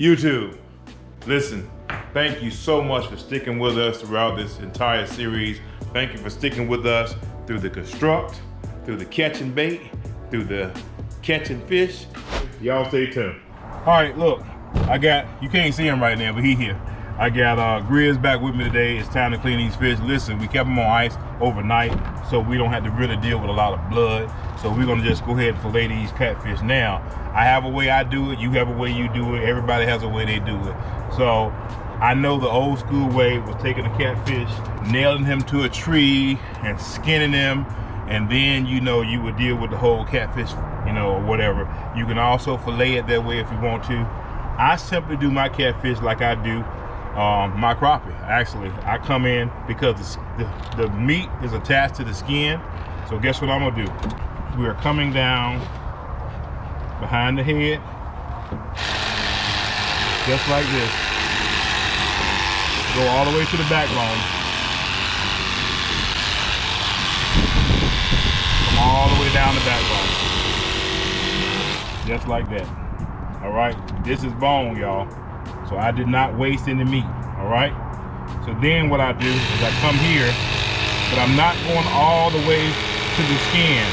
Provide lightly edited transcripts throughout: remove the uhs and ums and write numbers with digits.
YouTube, listen, thank you so much for sticking with us throughout this entire series. Thank you for sticking with us through the construct, through the catching bait, through the catching fish. Y'all stay tuned. All right, look, you can't see him right now, but he here. I got Grizz back with me today. It's time to clean these fish. Listen, we kept them on ice overnight, so we don't have to really deal with a lot of blood. So we're gonna just go ahead and fillet these catfish now. I have a way I do it, you have a way you do it, everybody has a way they do it. So I know the old school way was taking a catfish, nailing him to a tree and skinning him, and then you would deal with the whole catfish, or whatever. You can also fillet it that way if you want to. I simply do my catfish like I do my crappie. Actually, I come in because the meat is attached to the skin. So guess what I'm gonna do? We are coming down behind the head, just like this. Go all the way to the backbone. Come all the way down the backbone. Just like that. All right, this is bone, y'all. So I did not waste any meat, all right? So then what I do is I come here, but I'm not going all the way to the skin.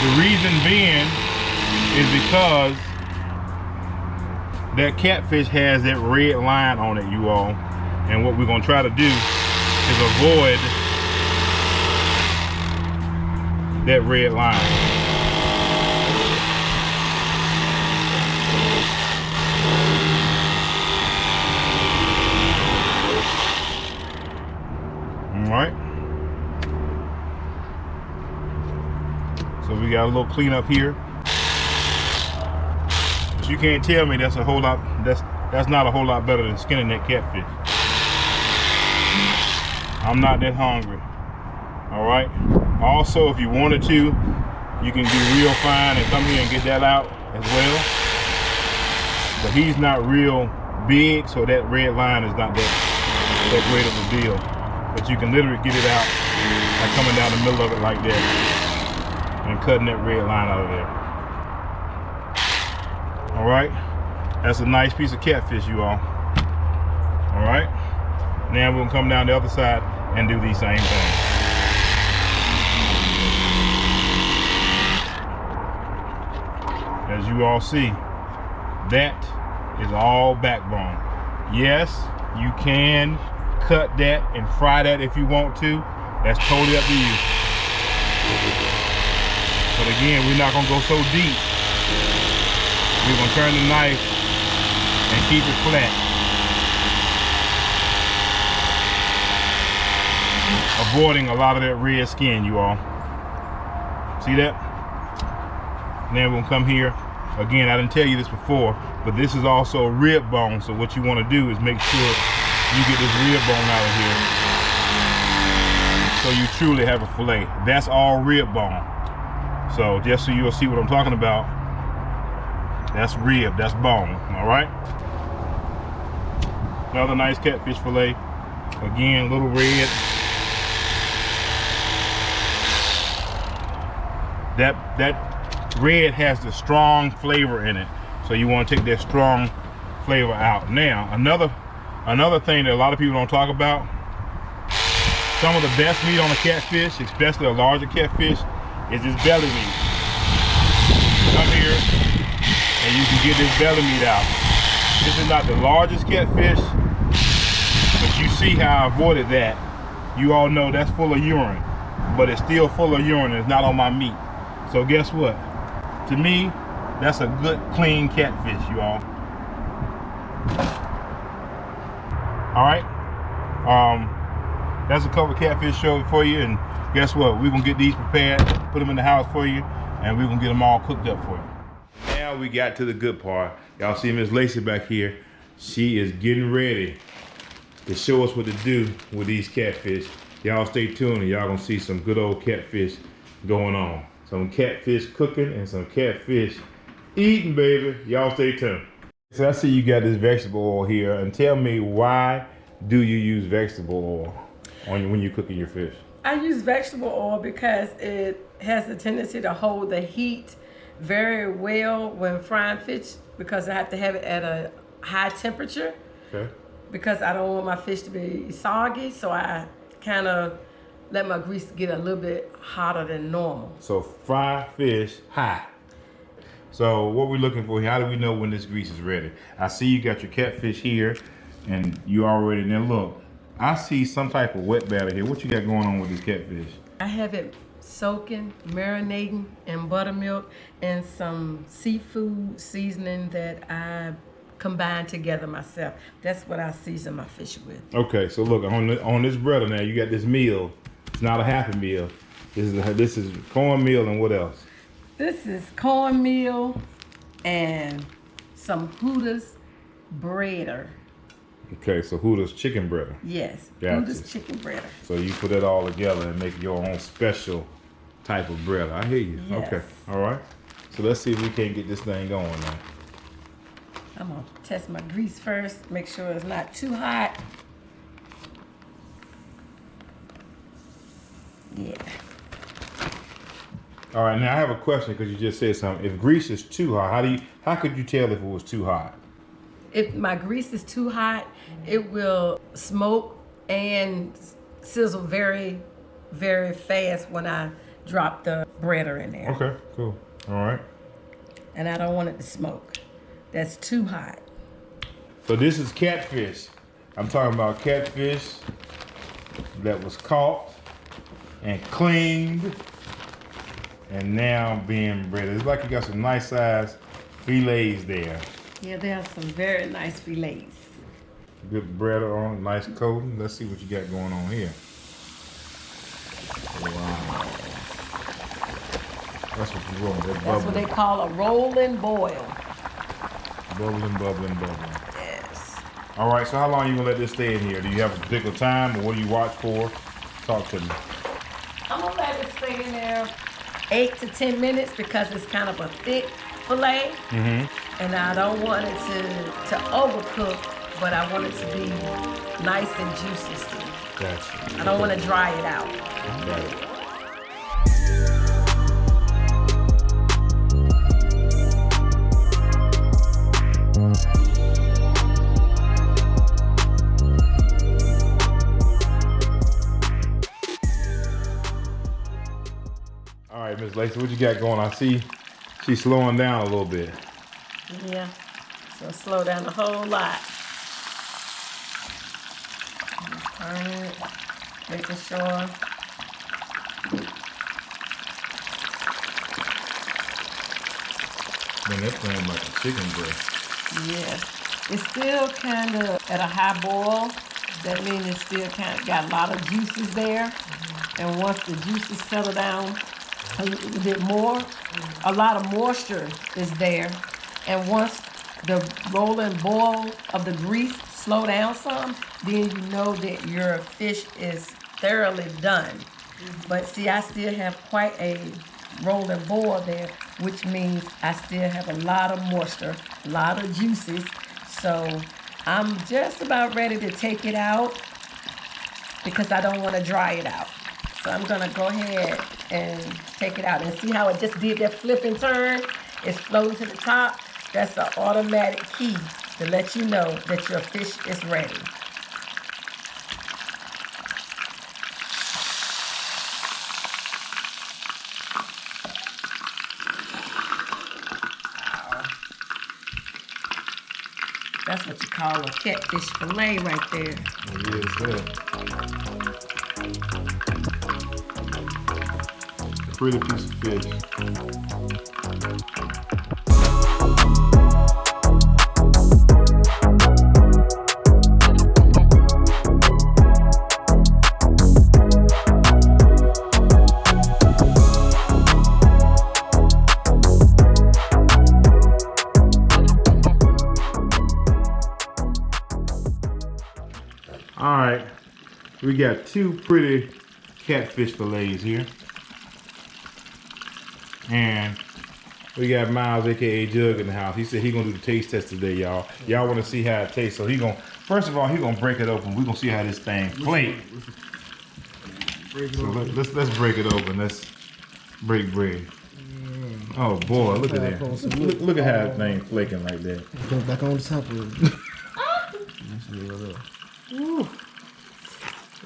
The reason being is because that catfish has that red line on it, you all. And what we're gonna try to do is avoid that red line. Right, so we got a little cleanup here. But you can't tell me that's a whole lot. That's not a whole lot better than skinning that catfish. I'm not that hungry. All right. Also, if you wanted to, you can do real fine and come here and get that out as well. But he's not real big, so that red line is not that great of a deal. But you can literally get it out by coming down the middle of it like that and cutting that red line out of there. All right, that's a nice piece of catfish, you all. All right, now we're gonna come down the other side and do the same thing. As you all see, that is all backbone. Yes, you can cut that and fry that if you want to. That's totally up to you. But again, we're not gonna go so deep. We're gonna turn the knife and keep it flat. Avoiding a lot of that red skin, you all. See that? Now we're gonna come here. Again, I didn't tell you this before, but this is also rib bone. So what you wanna do is make sure you get this rib bone out of here, so you truly have a fillet. That's all rib bone. So just so you'll see what I'm talking about, that's rib, that's bone, all right? Another nice catfish fillet. Again, little red. That red has the strong flavor in it, so you want to take that strong flavor out. Now, another thing that a lot of people don't talk about, some of the best meat on a catfish, especially a larger catfish, is this belly meat. Come here and you can get this belly meat out. This is not the largest catfish, but you see how I avoided that. You all know that's full of urine, but it's still full of urine and it's not on my meat. So guess what? To me, that's a good clean catfish, you all. All right, that's a couple catfish show for you, and guess what? We're gonna get these prepared, put them in the house for you, and we're gonna get them all cooked up for you. Now we got to the good part. Y'all see Miss Lacey back here. She is getting ready to show us what to do with these catfish. Y'all stay tuned and y'all gonna see some good old catfish going on. Some catfish cooking and some catfish eating, baby. Y'all stay tuned. So I see you got this vegetable oil here, and tell me, why do you use vegetable oil when you're cooking your fish? I use vegetable oil because it has the tendency to hold the heat very well when frying fish, because I have to have it at a high temperature. Okay. Because I don't want my fish to be soggy, so I kind of let my grease get a little bit hotter than normal. So fry fish high. So what we're looking for here, how do we know when this grease is ready? I see you got your catfish here, and you already, now look, I see some type of wet batter here. What you got going on with this catfish? I have it soaking, marinating in buttermilk and some seafood seasoning that I combine together myself. That's what I season my fish with. Okay, so look, on this bread now, you got this meal. It's not a Happy Meal. This is cornmeal and what else? This is cornmeal and some Hooters breader. Okay, so Hooters chicken breader. Yes, Gotcha. Hooters chicken breader. So you put it all together and make your own special type of bread. I hear you. Yes. Okay, all right. So let's see if we can't get this thing going now. I'm gonna test my grease first, make sure it's not too hot. Yeah. All right, now I have a question because you just said something. If grease is too hot, how could you tell if it was too hot? If my grease is too hot, it will smoke and sizzle very, very fast when I drop the breader in there. Okay, cool. All right. And I don't want it to smoke. That's too hot. So this is catfish. I'm talking about catfish that was caught and cleaned and now being breaded. It's like you got some nice size fillets there. Yeah, there are some very nice fillets. Good bread on, nice coating. Let's see what you got going on here. Wow. That's what you want. That's what they call a rolling boil. Bubbling, bubbling, bubbling. Yes. All right, so how long are you gonna let this stay in here? Do you have a particular time or what do you watch for? Talk to me. I'm gonna let it stay in there 8 to 10 minutes because it's kind of a thick fillet. Mm-hmm. And I don't want it to overcook, but I want it to be nice and juicy still. Gotcha. I don't want to dry it out. Got it. All right, Miss Lacey, what you got going? I see she's slowing down a little bit. Yeah, so slow down a whole lot. Turn it, making sure. Man, that's playing like a chicken breast. Yeah, it's still kind of at a high boil. That means it's still kind of got a lot of juices there. And once the juices settle down a little bit more, a lot of moisture is there. And once the rolling boil of the grease slow down some, then you know that your fish is thoroughly done. But see, I still have quite a rolling boil there, which means I still have a lot of moisture, a lot of juices. So I'm just about ready to take it out because I don't want to dry it out. So I'm gonna go ahead and take it out and see how it just did that flip and turn. It's floating to the top. That's the automatic key to let you know that your fish is ready. That's what you call a catfish fillet right there. It is good. Pretty piece of fish. All right, we got two pretty catfish fillets here. And we got Miles, aka Jug, in the house. He said he gonna do the taste test today, y'all. Y'all wanna see how it tastes. So he gonna, first of all, he gonna break it open. We gonna see how this thing plays. So let's break it open. Let's break bread. Oh boy, look at that. Look at how that thing flaking like that. Put it back on the top of it.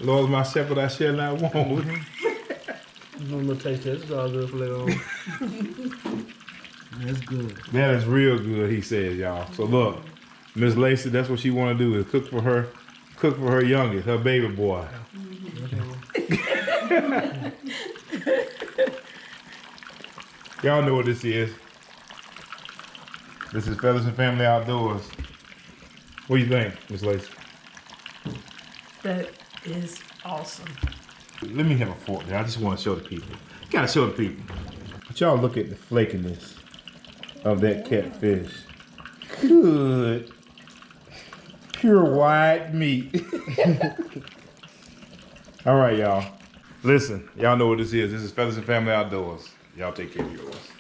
Lord, my shepherd, I shall not want. I'm gonna taste that. It's all good for later on. That's good. That is real good, he says, y'all. So look, Miss Lacey, that's what she want to do is cook for her youngest, her baby boy. Y'all know what this is. This is Feathers and Family Outdoors. What do you think, Miss Lacey? That is awesome. Let me have a fork there. I just want to show the people. You gotta show the people. But y'all look at the flakiness of that catfish. Good. Pure white meat. All right, y'all. Listen, y'all know what this is. This is Feathers and Family Outdoors. Y'all take care of yours.